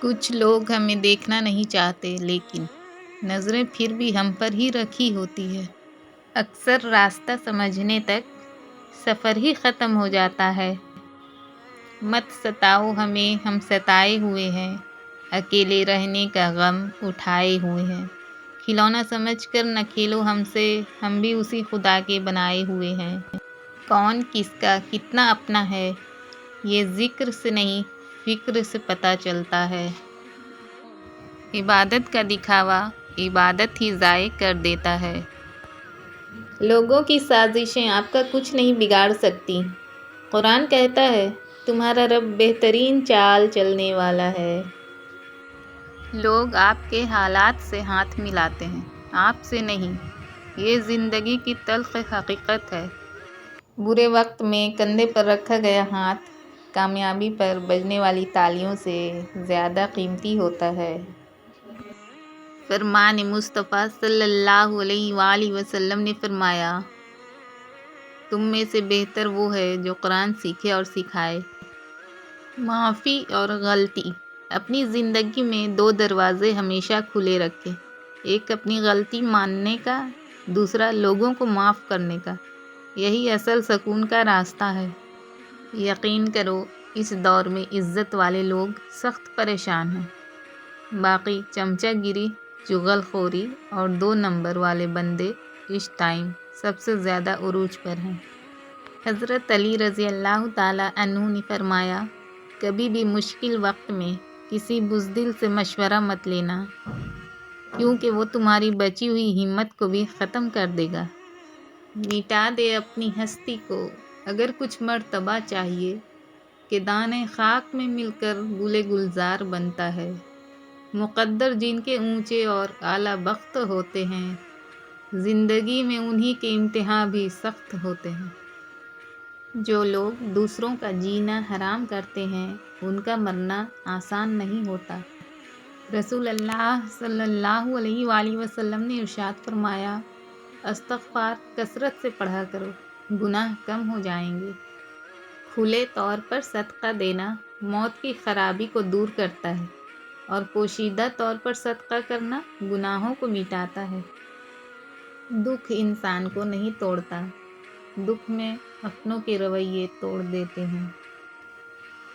کچھ لوگ ہمیں دیکھنا نہیں چاہتے لیکن نظریں پھر بھی ہم پر ہی رکھی ہوتی ہے۔ اکثر راستہ سمجھنے تک سفر ہی ختم ہو جاتا ہے۔ مت ستاؤ ہمیں، ہم ستائے ہوئے ہیں، اکیلے رہنے کا غم اٹھائے ہوئے ہیں۔ کھلونا سمجھ کر نہ کھیلو ہم سے، ہم بھی اسی خدا کے بنائے ہوئے ہیں۔ کون کس کا کتنا اپنا ہے، یہ ذکر سے نہیں فکر سے پتہ چلتا ہے۔ عبادت کا دکھاوا عبادت ہی ضائع کر دیتا ہے۔ لوگوں کی سازشیں آپ کا کچھ نہیں بگاڑ سکتیں۔ قرآن کہتا ہے تمہارا رب بہترین چال چلنے والا ہے۔ لوگ آپ کے حالات سے ہاتھ ملاتے ہیں، آپ سے نہیں۔ یہ زندگی کی تلخ حقیقت ہے۔ برے وقت میں کندھے پر رکھا گیا ہاتھ کامیابی پر بجنے والی تالیوں سے زیادہ قیمتی ہوتا ہے۔ فرمان مصطفیٰ صلی اللہ علیہ وآلہ وسلم نے فرمایا، تم میں سے بہتر وہ ہے جو قرآن سیکھے اور سکھائے۔ معافی اور غلطی۔ اپنی زندگی میں دو دروازے ہمیشہ کھلے رکھیں، ایک اپنی غلطی ماننے کا، دوسرا لوگوں کو معاف کرنے کا۔ یہی اصل سکون کا راستہ ہے۔ یقین کرو اس دور میں عزت والے لوگ سخت پریشان ہیں، باقی چمچہ گیری، چغل خوری اور 2 نمبر والے بندے اس ٹائم سب سے زیادہ عروج پر ہیں۔ حضرت علی رضی اللہ تعالیٰ عنہ نے فرمایا، کبھی بھی مشکل وقت میں کسی بزدل سے مشورہ مت لینا، کیونکہ وہ تمہاری بچی ہوئی ہمت کو بھی ختم کر دے گا۔ مٹا دے اپنی ہستی کو، اگر کچھ مرتبہ چاہیے کہ دانے خاک میں مل کر گلے گلزار بنتا ہے۔ مقدر جن کے اونچے اور اعلیٰ بخت ہوتے ہیں، زندگی میں انہی کے امتحان بھی سخت ہوتے ہیں۔ جو لوگ دوسروں کا جینا حرام کرتے ہیں، ان کا مرنا آسان نہیں ہوتا۔ رسول اللہ صلی اللہ علیہ وآلہ وسلم نے ارشاد فرمایا، استغفار کثرت سے پڑھا کرو، گناہ کم ہو جائیں گے۔ کھلے طور پر صدقہ دینا موت کی خرابی کو دور کرتا ہے اور پوشیدہ طور پر صدقہ کرنا گناہوں کو مٹاتا ہے۔ دکھ انسان کو نہیں توڑتا، دکھ میں اپنوں کے رویے توڑ دیتے ہیں۔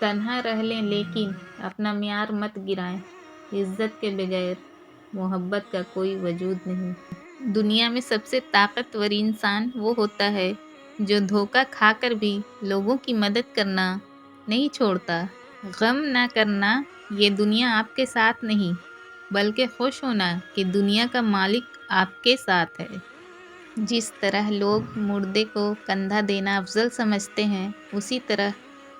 تنہا رہ لیں لیکن اپنا معیار مت گرائیں، عزت کے بغیر محبت کا کوئی وجود نہیں۔ دنیا میں سب سے طاقتور انسان وہ ہوتا ہے جو دھوکہ کھا کر بھی لوگوں کی مدد کرنا نہیں چھوڑتا۔ غم نہ کرنا، یہ دنیا آپ کے ساتھ نہیں، بلکہ خوش ہونا کہ دنیا کا مالک آپ کے ساتھ ہے۔ جس طرح لوگ مردے کو کندھا دینا افضل سمجھتے ہیں، اسی طرح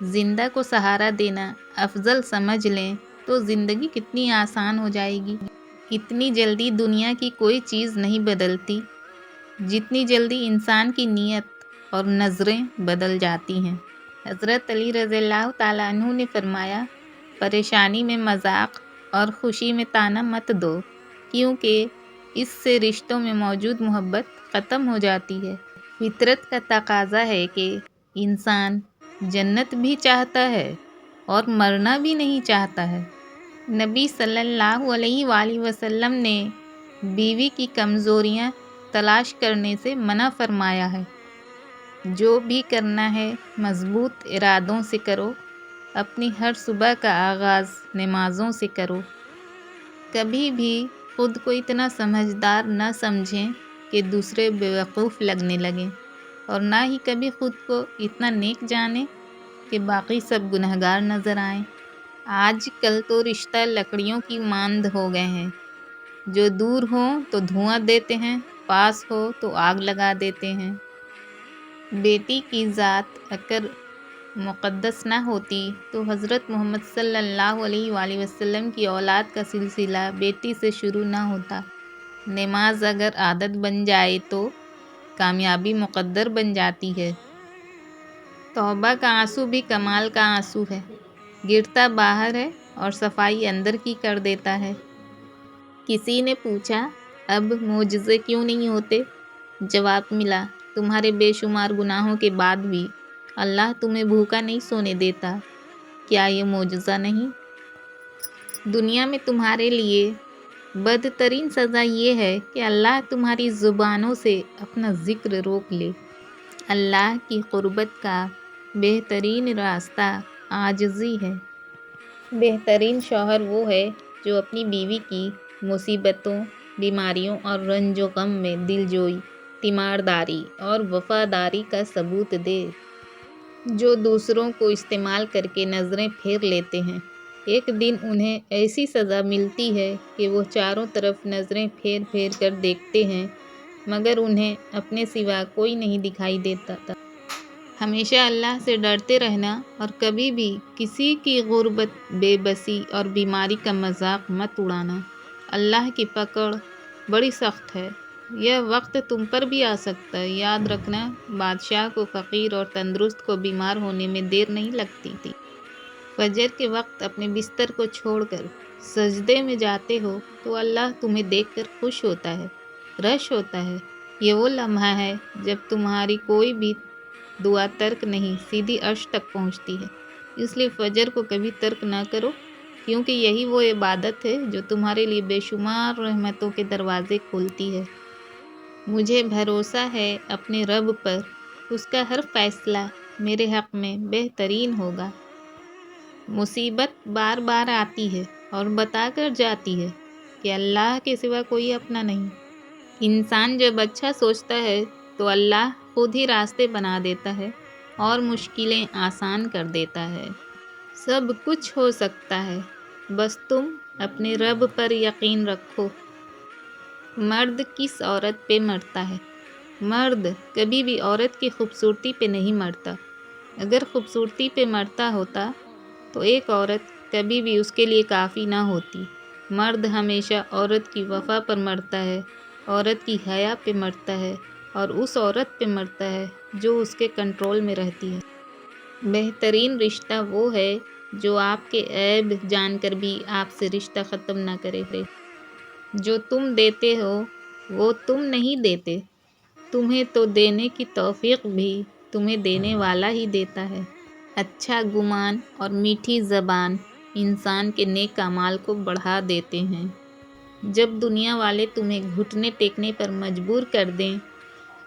زندہ کو سہارا دینا افضل سمجھ لیں تو زندگی کتنی آسان ہو جائے گی۔ اتنی جلدی دنیا کی کوئی چیز نہیں بدلتی جتنی جلدی انسان کی نیت اور نظریں بدل جاتی ہیں۔ حضرت علی رضی اللہ تعالیٰ عنہ نے فرمایا، پریشانی میں مذاق اور خوشی میں طعنہ مت دو، کیونکہ اس سے رشتوں میں موجود محبت ختم ہو جاتی ہے۔ فطرت کا تقاضا ہے کہ انسان جنت بھی چاہتا ہے اور مرنا بھی نہیں چاہتا ہے۔ نبی صلی اللہ علیہ وآلہ وسلم نے بیوی کی کمزوریاں تلاش کرنے سے منع فرمایا ہے۔ جو بھی کرنا ہے مضبوط ارادوں سے کرو، اپنی ہر صبح کا آغاز نمازوں سے کرو۔ کبھی بھی خود کو اتنا سمجھدار نہ سمجھیں کہ دوسرے بیوقوف لگنے لگیں، اور نہ ہی کبھی خود کو اتنا نیک جانیں کہ باقی سب گنہگار نظر آئیں۔ آج کل تو رشتہ لکڑیوں کی مانند ہو گئے ہیں، جو دور ہوں تو دھواں دیتے ہیں، پاس ہو تو آگ لگا دیتے ہیں۔ بیٹی کی ذات اگر مقدس نہ ہوتی تو حضرت محمد صلی اللہ علیہ وآلہ وسلم کی اولاد کا سلسلہ بیٹی سے شروع نہ ہوتا۔ نماز اگر عادت بن جائے تو کامیابی مقدر بن جاتی ہے۔ توبہ کا آنسو بھی کمال کا آنسو ہے، گرتا باہر ہے اور صفائی اندر کی کر دیتا ہے۔ کسی نے پوچھا، اب معجزے کیوں نہیں ہوتے؟ جواب ملا، تمہارے بے شمار گناہوں کے بعد بھی اللہ تمہیں بھوکا نہیں سونے دیتا، کیا یہ معجزہ نہیں؟ دنیا میں تمہارے لیے بدترین سزا یہ ہے کہ اللہ تمہاری زبانوں سے اپنا ذکر روک لے۔ اللہ کی قربت کا بہترین راستہ عاجزی ہے۔ بہترین شوہر وہ ہے جو اپنی بیوی کی مصیبتوں، بیماریوں اور رنج و غم میں دلجوئی، تیمارداری اور وفاداری کا ثبوت دے۔ جو دوسروں کو استعمال کر کے نظریں پھیر لیتے ہیں، ایک دن انہیں ایسی سزا ملتی ہے کہ وہ چاروں طرف نظریں پھیر پھیر کر دیکھتے ہیں مگر انہیں اپنے سوا کوئی نہیں دکھائی دیتا۔ ہمیشہ اللہ سے ڈرتے رہنا اور کبھی بھی کسی کی غربت، بے بسی اور بیماری کا مذاق مت اڑانا۔ اللہ کی پکڑ بڑی سخت ہے۔ یہ وقت تم پر بھی آ سکتا ہے۔ یاد رکھنا، بادشاہ کو فقیر اور تندرست کو بیمار ہونے میں دیر نہیں لگتی تھی۔ فجر کے وقت اپنے بستر کو چھوڑ کر سجدے میں جاتے ہو تو اللہ تمہیں دیکھ کر خوش ہوتا ہے، رش ہوتا ہے۔ یہ وہ لمحہ ہے جب تمہاری کوئی بھی دعا ترک نہیں، سیدھی عرش تک پہنچتی ہے۔ اس لیے فجر کو کبھی ترک نہ کرو، کیونکہ یہی وہ عبادت ہے جو تمہارے لیے بے شمار رحمتوں کے دروازے کھولتی ہے۔ مجھے بھروسہ ہے اپنے رب پر، اس کا ہر فیصلہ میرے حق میں بہترین ہوگا۔ مصیبت بار بار آتی ہے اور بتا کر جاتی ہے کہ اللہ کے سوا کوئی اپنا نہیں۔ انسان جب اچھا سوچتا ہے تو اللہ خود ہی راستے بنا دیتا ہے اور مشکلیں آسان کر دیتا ہے۔ سب کچھ ہو سکتا ہے، بس تم اپنے رب پر یقین رکھو۔ مرد کس عورت پہ مرتا ہے؟ مرد کبھی بھی عورت کی خوبصورتی پہ نہیں مرتا۔ اگر خوبصورتی پہ مرتا ہوتا تو ایک عورت کبھی بھی اس کے لیے کافی نہ ہوتی۔ مرد ہمیشہ عورت کی وفا پر مرتا ہے، عورت کی حیا پہ مرتا ہے اور اس عورت پہ مرتا ہے جو اس کے کنٹرول میں رہتی ہے۔ بہترین رشتہ وہ ہے جو آپ کے عیب جان کر بھی آپ سے رشتہ ختم نہ کرے۔ جو تم دیتے ہو وہ تم نہیں دیتے، تمہیں تو دینے کی توفیق بھی تمہیں دینے والا ہی دیتا ہے۔ اچھا گمان اور میٹھی زبان انسان کے نیک اعمال کو بڑھا دیتے ہیں۔ جب دنیا والے تمہیں گھٹنے ٹیکنے پر مجبور کر دیں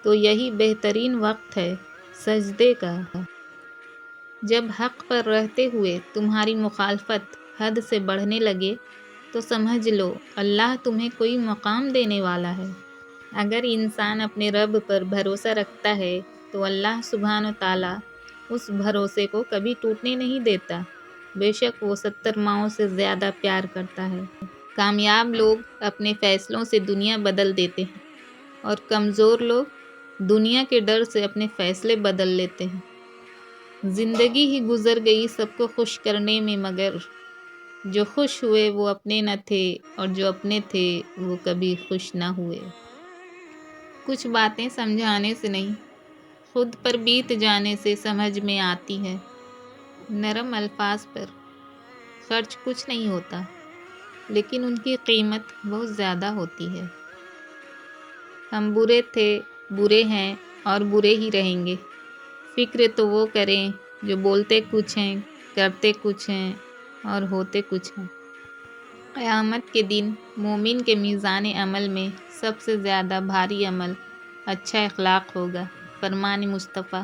تو یہی بہترین وقت ہے سجدے کا۔ جب حق پر رہتے ہوئے تمہاری مخالفت حد سے بڑھنے لگے تو سمجھ لو اللہ تمہیں کوئی مقام دینے والا ہے۔ اگر انسان اپنے رب پر بھروسہ رکھتا ہے تو اللہ سبحانہ تعالیٰ اس بھروسے کو کبھی ٹوٹنے نہیں دیتا، بے شک وہ 70 ماؤں سے زیادہ پیار کرتا ہے۔ کامیاب لوگ اپنے فیصلوں سے دنیا بدل دیتے ہیں اور کمزور لوگ دنیا کے ڈر سے اپنے فیصلے بدل لیتے ہیں۔ زندگی ہی گزر گئی سب کو خوش کرنے میں، مگر جو خوش ہوئے وہ اپنے نہ تھے اور جو اپنے تھے وہ کبھی خوش نہ ہوئے۔ کچھ باتیں سمجھانے سے نہیں، خود پر بیت جانے سے سمجھ میں آتی ہے۔ نرم الفاظ پر خرچ کچھ نہیں ہوتا، لیکن ان کی قیمت بہت زیادہ ہوتی ہے۔ ہم برے تھے، برے ہیں اور برے ہی رہیں گے۔ فکر تو وہ کریں جو بولتے کچھ ہیں، کرتے کچھ ہیں اور ہوتے کچھ ہیں۔ قیامت کے دن مومن کے میزان عمل میں سب سے زیادہ بھاری عمل اچھا اخلاق ہوگا۔ فرمان مصطفیٰ۔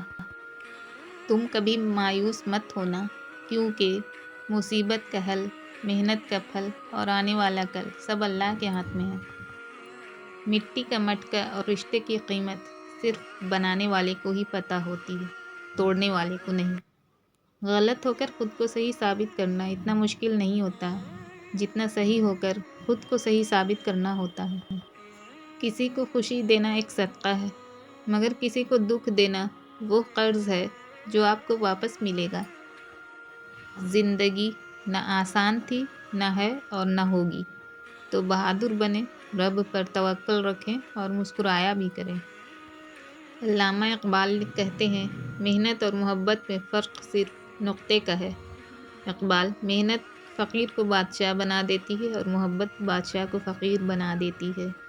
تم کبھی مایوس مت ہونا، کیونکہ مصیبت کا حل، محنت کا پھل اور آنے والا کل سب اللہ کے ہاتھ میں ہے۔ مٹی کا مٹکا اور رشتے کی قیمت صرف بنانے والے کو ہی پتہ ہوتی ہے، توڑنے والے کو نہیں۔ غلط ہو کر خود کو صحیح ثابت کرنا اتنا مشکل نہیں ہوتا جتنا صحیح ہو کر خود کو صحیح ثابت کرنا ہوتا ہے۔ کسی کو خوشی دینا ایک صدقہ ہے، مگر کسی کو دکھ دینا وہ قرض ہے جو آپ کو واپس ملے گا۔ زندگی نہ آسان تھی، نہ ہے اور نہ ہوگی، تو بہادر بنیں، رب پر توکل رکھیں اور مسکرایا بھی کریں۔ علامہ اقبال کہتے ہیں، محنت اور محبت میں فرق صرف نقطے کا ہے۔ اقبال: محنت فقیر کو بادشاہ بنا دیتی ہے اور محبت بادشاہ کو فقیر بنا دیتی ہے۔